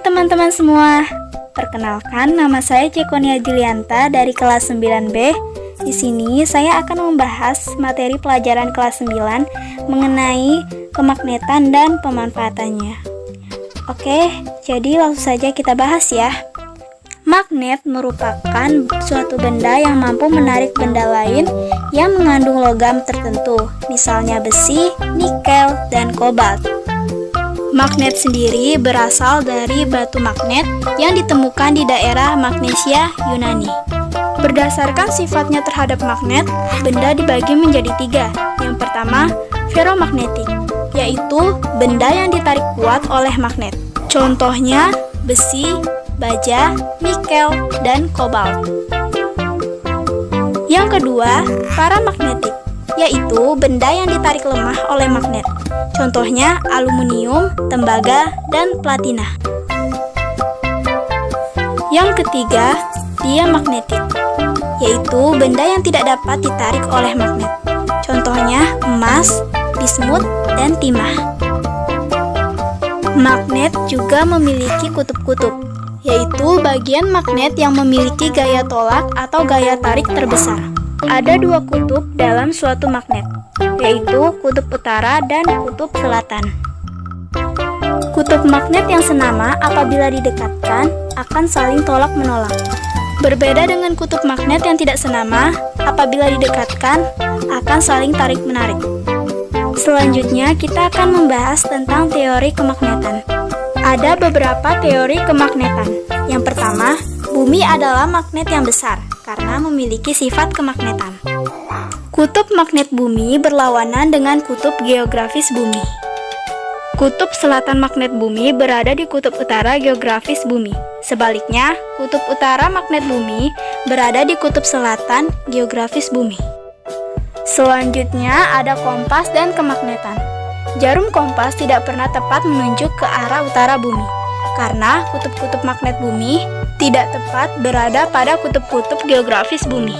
Hai teman-teman semua, perkenalkan nama saya Cekonia Julianta dari kelas 9B. Di sini saya akan membahas materi pelajaran kelas 9 mengenai kemagnetan dan pemanfaatannya. Oke, jadi langsung saja kita bahas ya. Magnet merupakan suatu benda yang mampu menarik benda lain yang mengandung logam tertentu, misalnya besi, nikel, dan kobalt. Magnet sendiri berasal dari batu magnet yang ditemukan di daerah Magnesia, Yunani. Berdasarkan sifatnya terhadap magnet, benda dibagi menjadi 3. Yang pertama, feromagnetik, yaitu benda yang ditarik kuat oleh magnet. Contohnya besi, baja, nikel, dan kobalt. Yang kedua, paramagnetik, yaitu benda yang ditarik lemah oleh magnet. Contohnya aluminium, tembaga, dan platina. Yang ketiga, diamagnetik, yaitu benda yang tidak dapat ditarik oleh magnet. Contohnya emas, bismut, dan timah. Magnet juga memiliki kutub-kutub, yaitu bagian magnet yang memiliki gaya tolak atau gaya tarik terbesar. Ada 2 kutub dalam suatu magnet, yaitu kutub utara dan kutub selatan. Kutub magnet yang senama apabila didekatkan akan saling tolak-menolak. Berbeda dengan kutub magnet yang tidak senama, apabila didekatkan akan saling tarik-menarik. Selanjutnya kita akan membahas tentang teori kemagnetan. Ada beberapa teori kemagnetan. Yang pertama, bumi adalah magnet yang besar karena memiliki sifat kemagnetan. Kutub magnet bumi berlawanan dengan kutub geografis bumi. Kutub selatan magnet bumi berada di kutub utara geografis bumi. Sebaliknya, kutub utara magnet bumi berada di kutub selatan geografis bumi. Selanjutnya ada kompas dan kemagnetan. Jarum kompas tidak pernah tepat menunjuk ke arah utara bumi, karena kutub-kutub magnet bumi tidak tepat berada pada kutub-kutub geografis bumi.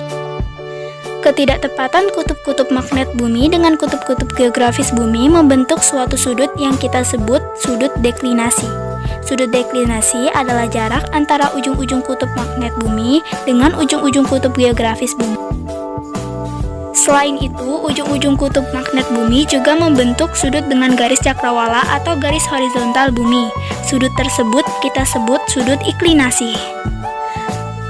Ketidaktepatan kutub-kutub magnet bumi dengan kutub-kutub geografis bumi membentuk suatu sudut yang kita sebut sudut deklinasi. Sudut deklinasi adalah jarak antara ujung-ujung kutub magnet bumi dengan ujung-ujung kutub geografis bumi. Selain itu, ujung-ujung kutub magnet bumi juga membentuk sudut dengan garis cakrawala atau garis horizontal bumi. Sudut tersebut kita sebut sudut iklinasi.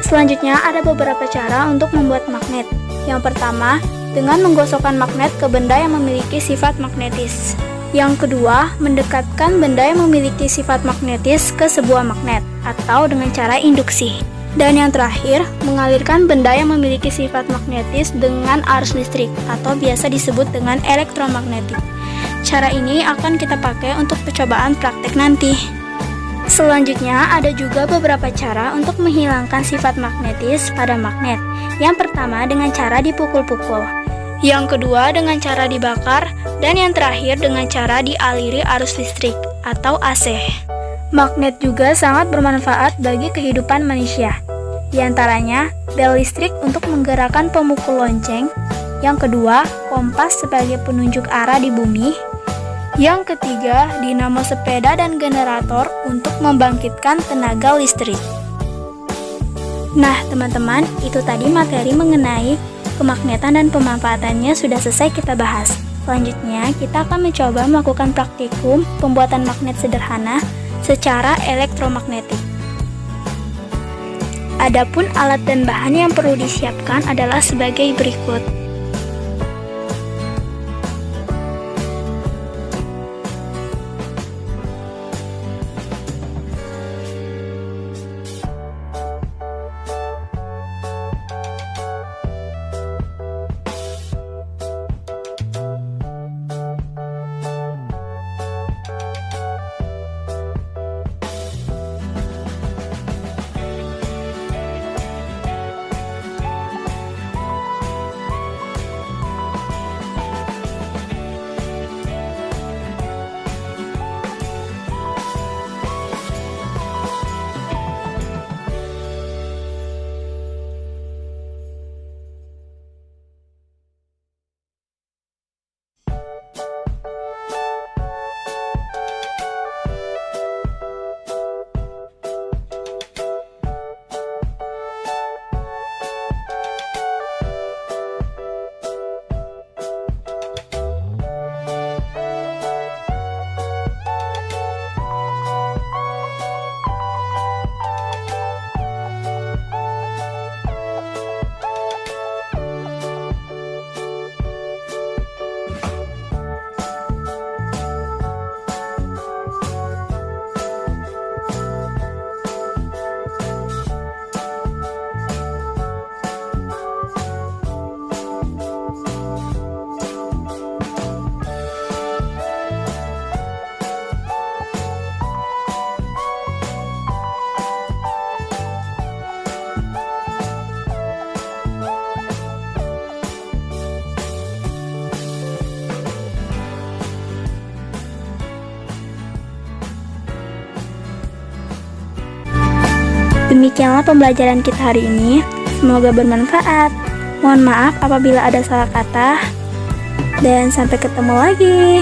Selanjutnya ada beberapa cara untuk membuat magnet. Yang pertama, dengan menggosokkan magnet ke benda yang memiliki sifat magnetis. Yang kedua, mendekatkan benda yang memiliki sifat magnetis ke sebuah magnet atau dengan cara induksi. Dan yang terakhir, mengalirkan benda yang memiliki sifat magnetis dengan arus listrik atau biasa disebut dengan elektromagnetik. Cara ini akan kita pakai untuk percobaan praktek nanti. Selanjutnya, ada juga beberapa cara untuk menghilangkan sifat magnetis pada magnet. Yang pertama dengan cara dipukul-pukul. Yang kedua dengan cara dibakar. Dan yang terakhir dengan cara dialiri arus listrik atau AC. Magnet juga sangat bermanfaat bagi kehidupan manusia. Di antaranya, bel listrik untuk menggerakkan pemukul lonceng. Yang kedua, kompas sebagai penunjuk arah di bumi. Yang ketiga, dinamo sepeda dan generator untuk membangkitkan tenaga listrik. Nah, teman-teman, itu tadi materi mengenai kemagnetan dan pemanfaatannya sudah selesai kita bahas. Selanjutnya, kita akan mencoba melakukan praktikum pembuatan magnet sederhana secara elektromagnetik. Adapun alat dan bahan yang perlu disiapkan adalah sebagai berikut. Demikianlah pembelajaran kita hari ini. Semoga bermanfaat. Mohon maaf apabila ada salah kata. Dan sampai ketemu lagi.